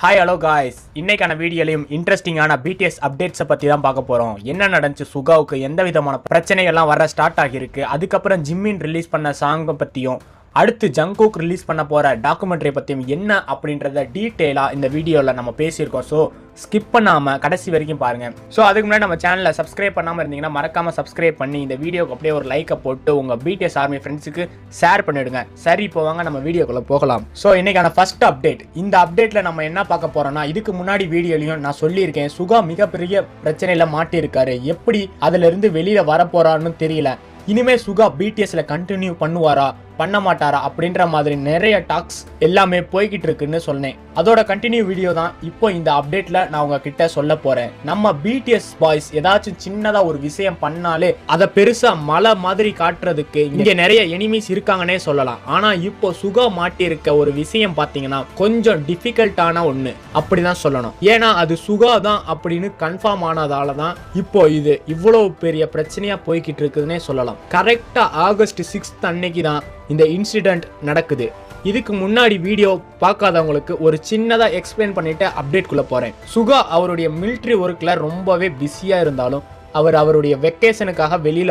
Hi hello guys, இன்னைக்கான வீடியோலையும் இன்ட்ரெஸ்டிங்கான பிடிஎஸ் அப்டேட்ஸை பற்றி தான் பார்க்க போகிறோம். என்ன நடந்துச்சு, சுகாவுக்கு எந்த விதமான பிரச்சனைகள்லாம் வர ஸ்டார்ட் ஆகியிருக்கு, அதுக்கப்புறம் ஜிம்மின் ரிலீஸ் பண்ண சாங்கை பற்றியும், அடுத்து ஜங்குக் ரிலீஸ் பண்ண போகிற டாக்குமெண்ட்ரி பற்றியும் என்ன அப்படின்றத டீட்டெயிலாக இந்த வீடியோவில் நம்ம பேசியிருக்கோம். ஸோ ஸ்கிப் பண்ணாமல் கடைசி வரைக்கும் பாருங்கள். ஸோ அதுக்கு முன்னாடி நம்ம சேனலை சப்ஸ்கிரைப் பண்ணாமல் இருந்தீங்கன்னா மறக்காமல் சப்ஸ்கிரைப் பண்ணி இந்த வீடியோக்கு அப்படியே ஒரு லைக்கை போட்டு உங்கள் பிடிஎஸ் ஆர்மி ஃப்ரெண்ட்ஸுக்கு ஷேர் பண்ணிவிடுங்க. சரி, இப்போ வாங்க நம்ம வீடியோக்குள்ளே போகலாம். ஸோ இன்றைக்கான ஃபர்ஸ்ட் அப்டேட். இந்த அப்டேட்டில் நம்ம என்ன பார்க்க போகிறோம்னா, இதுக்கு முன்னாடி வீடியோலையும் நான் சொல்லியிருக்கேன், சுகா மிகப்பெரிய பிரச்சனையில் மாட்டியிருக்காரு. எப்படி அதிலிருந்து வெளியில் வரப்போகிறான்னு தெரியல. இனிமே சுகா பிடிஎஸ்ல கண்டினியூ பண்ணுவாரா பண்ண மாட்டாரா அப்படின்ற மாதிரி நிறைய டாக்ஸ் எல்லாமே போய்கிட்டு இருக்குன்னு சொன்னேன். அதோட கண்டினியூ வீடியோ தான் இப்போ இந்த அப்டேட்ல நான் உங்ககிட்ட சொல்ல போறேன். நம்ம பிடிஎஸ் பாய்ஸ் ஏதாச்சும் சின்னதா ஒரு விஷயம் பண்ணாலே அதை பெருசா மலை மாதிரி காட்டுறதுக்கு இங்க நிறைய எனிமீஸ் இருக்காங்கன்னே சொல்லலாம். ஆனா இப்போ சுகா மாட்டியிருக்க ஒரு விஷயம் பாத்தீங்கன்னா கொஞ்சம் டிஃபிகல்ட்டான ஒண்ணு அப்படிதான் சொல்லணும். ஏன்னா அது சுகா தான் அப்படின்னு கன்ஃபார்ம் ஆனதால தான் இப்போ இது இவ்வளவு பெரிய பிரச்சனையா போய்கிட்டு இருக்குதுன்னே சொல்லலாம். கரெக்டா ஆகஸ்ட் 6 அன்னைக்கு தான் இந்த இன்சிடென்ட் நடக்குது. இதுக்கு முன்னாடி வீடியோ பார்க்காதவங்களுக்கு ஒரு சின்னதா எக்ஸ்பிளைன் பண்ணிட்டு அப்டேட் குள்ள போறேன். சுகா அவருடைய மிலிட்டரி ஒர்க்ல ரொம்பவே பிஸியா இருந்தாலும் அவருடைய வெக்கேஷனுக்காக வெளியில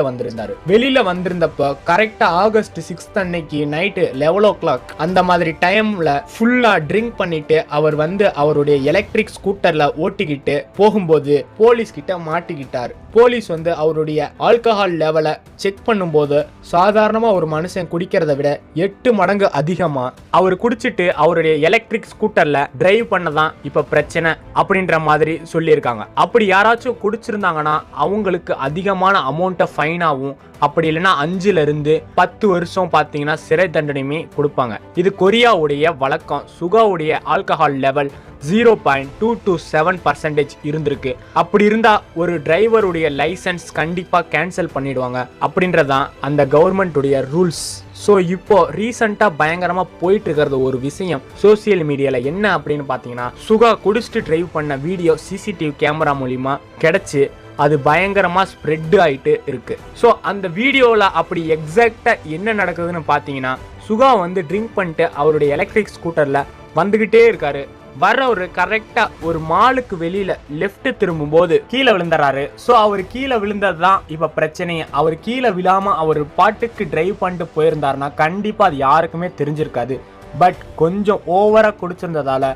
வந்திருந்தப்ப கரெக்டா ஆகஸ்ட் 6 அன்னைக்கு நைட்டு 11 o'clock அந்த மாதிரி டைம்ல ஃபுல்லா ட்ரிங்க் பண்ணிட்டு அவர் அவருடைய எலக்ட்ரிக் ஸ்கூட்டர்ல ஓட்டிக்கிட்டு போகும்போது போலீஸ் கிட்ட மாட்டிக்கிட்டார். போலீஸ் அவருடைய ஆல்கஹால் லெவலை செக் பண்ணும்போது சாதாரணமா ஒரு மனுஷன் குடிக்கிறத விட 8 மடங்கு அதிகமா அவர் குடிச்சிட்டு அவருடைய எலக்ட்ரிக் ஸ்கூட்டர்ல டிரைவ் பண்ணதான் இப்ப பிரச்சனை அப்படின்ற மாதிரி சொல்லியிருக்காங்க. அப்படி யாராச்சும் குடிச்சிருந்தாங்கன்னா அவங்களுக்கு அதிகமான அமௌண்ட்டை ஃபைனாகவும் அப்படி இல்லைன்னா 5 இருந்து 10 வருஷம் பார்த்தீங்கன்னா சிறை தண்டனையுமே கொடுப்பாங்க. இது கொரியாவுடைய வழக்கம். சுகாவுடைய ஆல்கஹால் லெவல் 0.227% இருந்திருக்கு. அப்படி இருந்தா ஒரு டிரைவருடைய லைசன்ஸ் கண்டிப்பா கேன்சல் பண்ணிடுவாங்க அப்படின்றதான் அந்த கவர்மெண்ட்டுடைய ரூல்ஸ். ஸோ இப்போ ரீசெண்டா பயங்கரமா போயிட்டு இருக்கிறது ஒரு விஷயம் சோசியல் மீடியால என்ன அப்படின்னு பார்த்தீங்கன்னா, சுகா குடிச்சிட்டு டிரைவ் பண்ண வீடியோ சிசிடிவி கேமரா மூலியமா கிடைச்சு அது பயங்கரமா ஸ்ப்ரெட் ஆயிட்டு இருக்கு. ஸோ அந்த வீடியோவில் அப்படி எக்ஸாக்டா என்ன நடக்குதுன்னு பார்த்தீங்கன்னா, சுகா ட்ரிங்க் பண்ணிட்டு அவருடைய எலக்ட்ரிக் ஸ்கூட்டர்ல வந்துகிட்டே இருக்காரு. வர்றவர் கரெக்டா ஒரு மாலுக்கு வெளியில லெஃப்ட் திரும்பும் போது கீழே விழுந்துறாரு. ஸோ அவர் கீழே விழுந்தது தான் இப்ப பிரச்சனையே. அவர் கீழே விழாம அவர் பாட்டுக்கு டிரைவ் பண்ணிட்டு போயிருந்தாருன்னா கண்டிப்பா அது யாருக்குமே தெரிஞ்சிருக்காது. பட் கொஞ்சம் ஓவரா குடிச்சிருந்ததால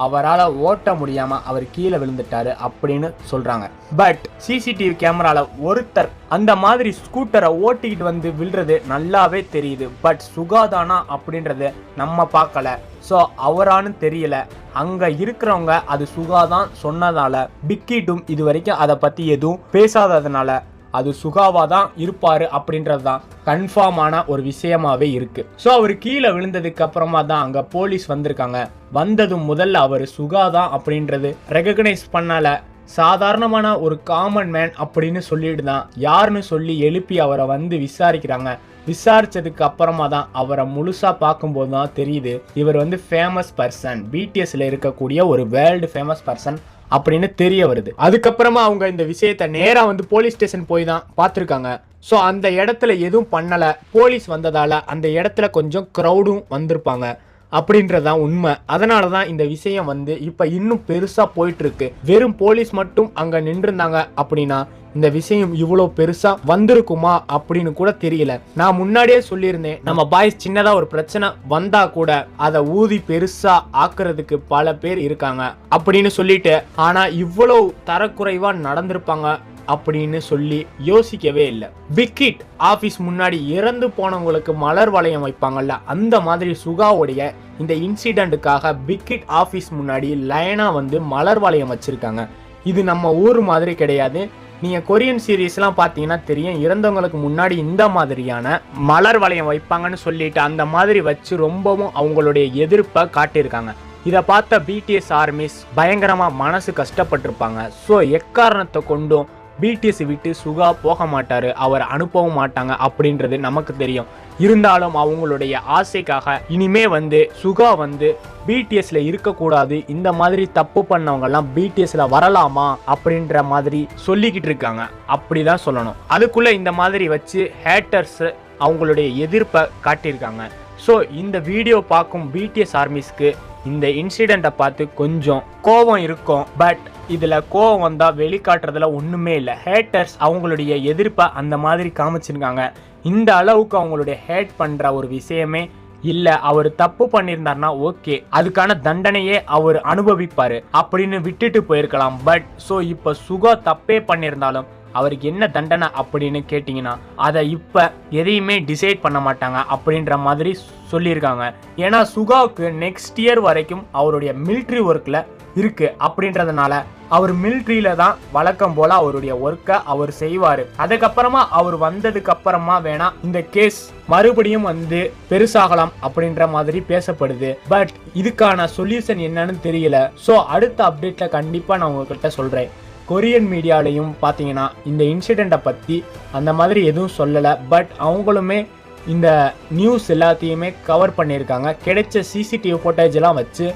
அவரால் ஓட்ட முடியாம அவர் கீழே விழுந்துட்டாரு அப்படின்னு சொல்றாங்க. பட் சிசிடிவி கேமரால ஒருத்தர் அந்த மாதிரி ஸ்கூட்டரை ஓட்டிக்கிட்டு விழுறது நல்லாவே தெரியுது. பட் சுகாதானா அப்படின்றது நம்ம பார்க்கல. ஸோ அவரானு தெரியல. அங்க இருக்கிறவங்க அது சுகாதான் சொன்னதால பிக்கிட்டும் இது வரைக்கும் அதை பத்தி எதுவும் பேசாததுனால அது சுகாவா தான் இருப்பாரு அப்படின்றது தான் கன்ஃபார்மான ஒரு விஷயமாவே இருக்கு. ஸோ அவர் கீழே விழுந்ததுக்கு அப்புறமா தான் அங்க போலீஸ் வந்திருக்காங்க. வந்ததும் முதல்ல அவர் சுகாதான் அப்படின்றது ரெகக்னைஸ் பண்ணல. சாதாரணமான ஒரு காமன் மேன் அப்படின்னு சொல்லிட்டு தான் யாருன்னு சொல்லி எழுப்பி அவரை விசாரிக்கிறாங்க. விசாரிச்சதுக்கு அப்புறமா தான் அவரை முழுசா பார்க்கும்போது தான் தெரியுது இவர் ஃபேமஸ் பர்சன், பிடிஎஸ்ல இருக்கக்கூடிய ஒரு வேர்ல்டு ஃபேமஸ் பர்சன் அப்படின்னு தெரிய வருது. அதுக்கப்புறமா அவங்க இந்த விஷயத்த நேரா போலீஸ் ஸ்டேஷன் போய் தான் பார்த்துருக்காங்க. ஸோ அந்த இடத்துல எதுவும் பண்ணல. போலீஸ் வந்ததால அந்த இடத்துல கொஞ்சம் க்ரௌடும் வந்திருப்பாங்க அப்படின்றதான் உண்மை. அதனால தான் இந்த விஷயம் இப்ப இன்னும் பெருசா போயிட்டு இருக்கு. வெறும் போலீஸ் மட்டும் அங்க நின்றுருந்தாங்க அப்படின்னா இந்த விஷயம் இவ்வளவு பெருசா வந்திருக்குமா அப்படின்னு கூட தெரியல. நான் முன்னாடியே சொல்லியிருந்தேன், நம்ம பாய்ஸ் சின்னதா ஒரு பிரச்சனை வந்தா கூட அதை ஊதி பெருசா ஆக்குறதுக்கு பல பேர் இருக்காங்க அப்படின்னு சொல்லிட்டு, ஆனா இவ்வளவு தரக்குறைவா நடந்திருப்பாங்க அப்படின்னு சொல்லி யோசிக்கவே இல்லை. பிக்கிட் ஆபீஸ் முன்னாடி இறந்து போனவங்களுக்கு மலர் வளையம் வைப்பாங்கல்ல, அந்த மாதிரி சுகாவுடைய இந்த இன்சிடென்ட்டுக்காக பிக்கிட் ஆபீஸ் முன்னாடி லைனா மலர் வளையம் வச்சிருக்காங்க. இது நம்ம ஊர் மாதிரி கிடையாது. நீங்க கொரியன் சீரீஸ்லாம் பார்த்தீங்கன்னா தெரியும், இறந்தவங்களுக்கு முன்னாடி இந்த மாதிரியான மலர் வளையம் வைப்பாங்கன்னு சொல்லிட்டு அந்த மாதிரி வச்சு ரொம்பவும் அவங்களுடைய எதிர்ப்பை காட்டியிருக்காங்க. இதை பார்த்த பிடிஎஸ் ஆர்மிஸ் பயங்கரமா மனசு கஷ்டப்பட்டிருப்பாங்க. ஸோ எக்காரணத்தை கொண்டும் பிடிஎஸ் விட்டு சுகா போக மாட்டாரு, அவர் அனுப்பவும் மாட்டாங்க அப்படின்றது நமக்கு தெரியும். இருந்தாலும் அவங்களுடைய ஆசைக்காக இனிமே சுகா பிடிஎஸ்ல இருக்கக்கூடாது, இந்த மாதிரி தப்பு பண்ணவங்க எல்லாம் பிடிஎஸ்ல வரலாமா அப்படின்ற மாதிரி சொல்லிக்கிட்டு இருக்காங்க. அப்படிதான் சொல்லணும். அதுக்குள்ள இந்த மாதிரி வச்சு ஹேட்டர்ஸ் அவங்களுடைய எதிர்ப்பை காட்டியிருக்காங்க. ஸோ இந்த வீடியோ பார்க்கும் பிடிஎஸ் ஆர்மிஸ்க்கு இந்த இன்சிடெண்ட்டை பார்த்து கொஞ்சம் கோபம் இருக்கும். பட் இதில் கோபம் வந்தால் வெளிக்காட்டுறதுல ஒன்றுமே இல்லை. ஹேட்டர்ஸ் அவங்களுடைய எதிர்ப்பை அந்த மாதிரி காமிச்சிருக்காங்க. இந்த அளவுக்கு அவங்களுடைய ஹேட் பண்ணுற ஒரு விஷயமே இல்லை. அவர் தப்பு பண்ணியிருந்தார்னா ஓகே, அதுக்கான தண்டனையே அவர் அனுபவிப்பார் அப்படின்னு விட்டுட்டு போயிருக்கலாம். பட் ஸோ இப்போ சுகா தப்பே பண்ணியிருந்தாலும் அவருக்கு என்ன தண்டனை அப்படின்னு கேட்டிங்கன்னா அதை இப்போ எதையுமே டிசைட் பண்ண மாட்டாங்க அப்படின்ற மாதிரி சொல்லியிருக்காங்க. ஏன்னா சுகாவுக்கு நெக்ஸ்ட் இயர் வரைக்கும் அவருடைய மிலிட்ரி ஒர்க்கில் இருக்குது. அப்படின்றதுனால அவர் மிலிட்ரியில தான் வழக்கம் போல அவருடைய ஒர்க்கை அவர் செய்வார். அதுக்கப்புறமா அவர் வந்ததுக்கு அப்புறமா வேணா இந்த கேஸ் மறுபடியும் வந்து பெருசாகலாம் அப்படின்ற மாதிரி பேசப்படுது. பட் இதுக்கான சொல்யூஷன் என்னன்னு தெரியல. ஸோ அடுத்த அப்டேட்ல கண்டிப்பாக நான் உங்ககிட்ட சொல்கிறேன். கொரியன் மீடியாலையும் பார்த்தீங்கன்னா இந்த இன்சிடெண்ட்டை பற்றி அந்த மாதிரி எதுவும் சொல்லலை. பட் அவங்களுமே இந்த நியூஸ் எல்லாத்தையுமே கவர் பண்ணியிருக்காங்க. கிடைச்ச சிசிடிவி ஃபோட்டேஜெல்லாம் வச்சு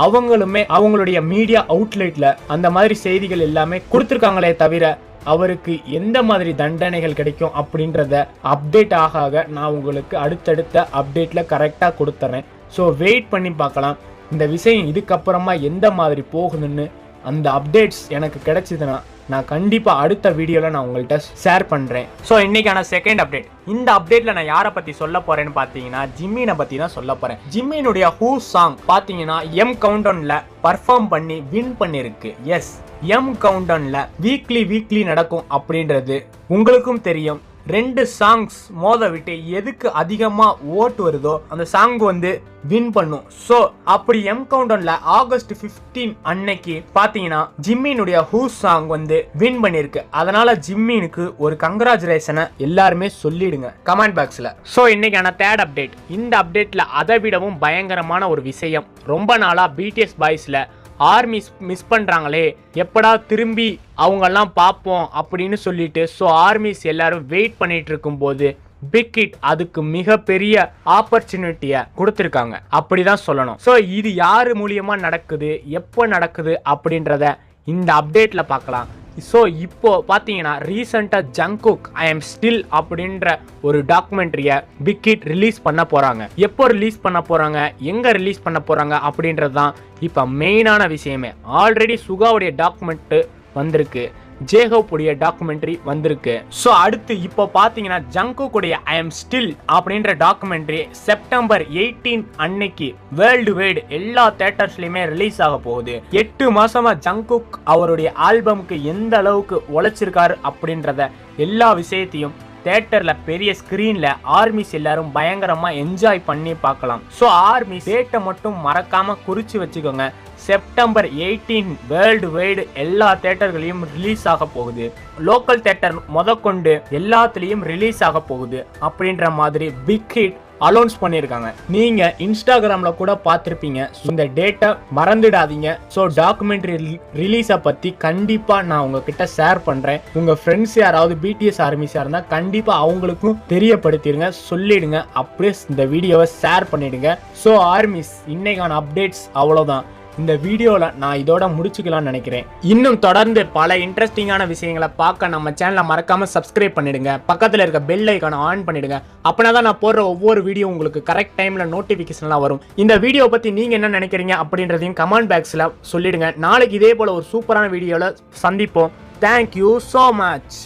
அவங்களுமே அவங்களுடைய மீடியா அவுட்லெட்டில் அந்த மாதிரி செய்திகள் எல்லாமே கொடுத்துருக்காங்களே தவிர அவருக்கு எந்த மாதிரி தண்டனைகள் கிடைக்கும் அப்படின்றத அப்டேட் ஆக நான் உங்களுக்கு அடுத்தடுத்த அப்டேட்டில் கரெக்டாக கொடுத்துறேன். ஸோ வெயிட் பண்ணி பார்க்கலாம் இந்த விஷயம் இதுக்கப்புறமா எந்த மாதிரி போகுதுன்னு. அந்த அப்டேட்ஸ் எனக்கு கிடைச்சதுன்னா நான் கண்டிப்பாக அடுத்த வீடியோவில் நான் உங்கள்கிட்ட ஷேர் பண்ணுறேன். ஸோ இன்றைக்கான செகண்ட் அப்டேட். இந்த அப்டேட்டில் நான் யாரை பற்றி சொல்ல போகிறேன்னு பார்த்தீங்கன்னா ஜிம்மினை பற்றி தான் சொல்ல போகிறேன். ஜிம்மினுடைய ஹூ சாங் பார்த்தீங்கன்னா எம் கவுண்டவுனில் பர்ஃபார்ம் பண்ணி வின் பண்ணியிருக்கு. எஸ், எம் கவுண்டவுனில் வீக்லி நடக்கும் அப்படின்றது உங்களுக்கும் தெரியும். 2 சாங்ஸ் மோத விட்டு எதுக்கு அதிகமாக ஓட்டு வருதோ அந்த சாங் வந்து வின் பண்ணும். ஸோ அப்படி எம் கவுண்டவுன்ல ஆகஸ்ட் 15 அன்னைக்கு பார்த்தீங்கன்னா ஜிம்மினுடைய ஹூ சாங் வந்து வின் பண்ணியிருக்கு. அதனால ஜிம்மினுக்கு ஒரு கங்க்ராச்சுலேஷனை எல்லாருமே சொல்லிடுங்க கமெண்ட் பாக்ஸில். ஸோ இன்னைக்கான தேர்ட் அப்டேட். இந்த அப்டேட்டில் அதை விடவும் பயங்கரமான ஒரு விஷயம். ரொம்ப நாளாக பிடிஎஸ் பாய்ஸில் ஆர்மி மிஸ் பண்ணுறாங்களே, எப்படா திரும்பி அவங்கெல்லாம் பார்ப்போம் அப்படின்னு சொல்லிட்டு ஸோ ஆர்மிஸ் எல்லாரும் வெயிட் பண்ணிட்டு இருக்கும்போது பிக் ஹிட் அதுக்கு மிகப்பெரிய ஆப்பர்ச்சுனிட்டியை கொடுத்துருக்காங்க அப்படிதான் சொல்லணும். ஸோ இது யார் மூலியமா நடக்குது, எப்போ நடக்குது அப்படின்றத இந்த அப்டேட்ல பார்க்கலாம். ஸோ இப்போ பார்த்தீங்கன்னா ரீசெண்டாக ஜங்குக் ஐ எம் ஸ்டில் அப்படின்ற ஒரு டாக்குமெண்ட்ரியை பிக் ஹிட் ரிலீஸ் பண்ண போகிறாங்க. எப்போ ரிலீஸ் பண்ண போகிறாங்க, எங்கே ரிலீஸ் பண்ண போகிறாங்க அப்படின்றது தான் இப்போ மெயினான விஷயமே. ஆல்ரெடி சுகாவுடைய டாக்குமெண்ட்டு வந்திருக்கு, ஜேஹோப் உடைய டாக்குமெண்ட்ரி வந்திருக்கு. ஸோ அடுத்து இப்போ பார்த்தீங்கன்னா ஜங்குக்குடைய ஐ எம் ஸ்டில் அப்படின்ற டாக்குமெண்ட்ரி செப்டம்பர் 18 அன்னைக்கு வேர்ல்டு வைடு எல்லா தியேட்டர்ஸ்லையுமே ரிலீஸ் ஆக போகுது. 8 மாசமா ஜங்குக் அவருடைய ஆல்பம்க்கு எந்த அளவுக்கு உழைச்சிருக்காரு அப்படின்றத எல்லா விஷயத்தையும் தியேட்டர்ல பெரிய ஸ்கிரீன்ல ஆர்மிஸ் எல்லாரும் பயங்கரமா என்ஜாய் பண்ணி பார்க்கலாம். ஸோ ஆர்மிஸ் டேட்டை மட்டும் மறக்காம குறிச்சு வச்சுக்கோங்க. செப்டம்பர் 18 வேர்ல்டு வைடு எல்லா தியேட்டர்களையும் ரிலீஸ் ஆக போகுது. லோக்கல் தியேட்டர் முதற்கொண்டு எல்லாத்துலேயும் ரிலீஸ் ஆக போகுது அப்படின்ற மாதிரி பிக் ஹிட் அனௌன்ஸ் பண்ணியிருக்காங்க. நீங்க இன்ஸ்டாகிராம்ல கூட பார்த்துருப்பீங்க. இந்த டேட்டை மறந்துடாதீங்க. ஸோ டாக்குமெண்ட்ரி ரிலீஸை பத்தி கண்டிப்பா நான் உங்ககிட்ட ஷேர் பண்றேன். உங்க ஃப்ரெண்ட்ஸ் யாராவது பிடிஎஸ் ஆர்மிஸா இருந்தா கண்டிப்பா அவங்களுக்கும் தெரியப்படுத்திடுங்க, சொல்லிடுங்க. அப்படியே இந்த வீடியோவை ஷேர் பண்ணிடுங்க. ஸோ ஆர்மிஸ் இன்னைக்கான அப்டேட்ஸ் அவ்வளோதான். இந்த வீடியோவில் நான் இதோட முடிச்சுக்கலாம்னு நினைக்கிறேன். இன்னும் தொடர்ந்து பல இன்ட்ரெஸ்டிங்கான விஷயங்களை பார்க்க நம்ம சேனலை மறக்காம சப்ஸ்கிரைப் பண்ணிடுங்க. பக்கத்தில் இருக்க பெல் ஐக்கானை ஆன் பண்ணிடுங்க. அப்படின்னா தான் நான் போடுற ஒவ்வொரு வீடியோ உங்களுக்கு கரெக்ட் டைம்ல நோட்டிஃபிகேஷன்லாம் வரும். இந்த வீடியோ பத்தி நீங்க என்ன நினைக்கிறீங்க அப்படின்றதையும் கமெண்ட் பாக்ஸ்ல சொல்லிடுங்க. நாளைக்கு இதே போல ஒரு சூப்பரான வீடியோவில் சந்திப்போம். Thank you so much.